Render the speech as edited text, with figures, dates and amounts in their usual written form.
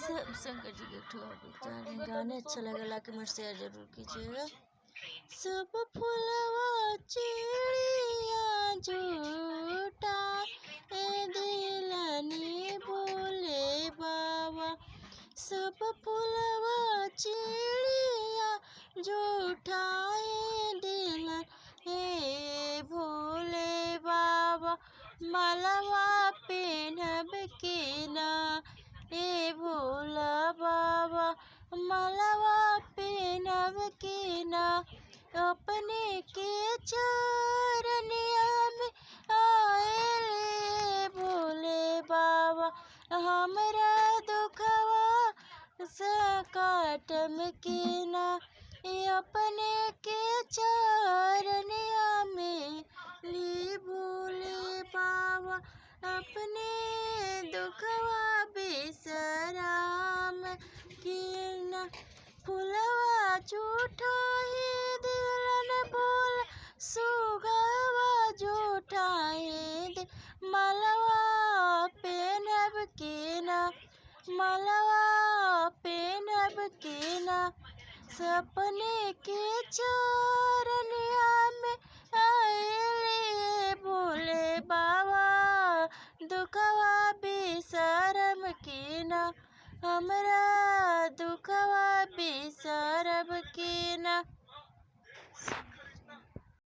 सब शंकर जी के ठुआ विचार हैं। गाने अच्छा लगेला कि मेरे शेयर जरूर कीजिएगा। सब फुलवा चिड़िया झूठा ए दिलनी बोले बाबा। सब फुलवा चिड़िया झूठा ए दिलन हे भोले बाबा। मालवा पेनब के ना ए भोला बाबा। मालवा पेनब के ना अपने के चरनिया में आएले भोले बाबा। हमरा दुखवा काटम के ना अपने के चरनिया में ली भोले बाबा। अपने दुखवा बेसराम के ना फुलवा झूठा ही दिलन बोल सुगवा झूठा ही मलवा पेनब के ना। मलवा पेनब के ना सपने के चरनिया में आएले भोले बाबा। दुखवा बेसरम के ना हमरा दुखवा बेसरम के ना।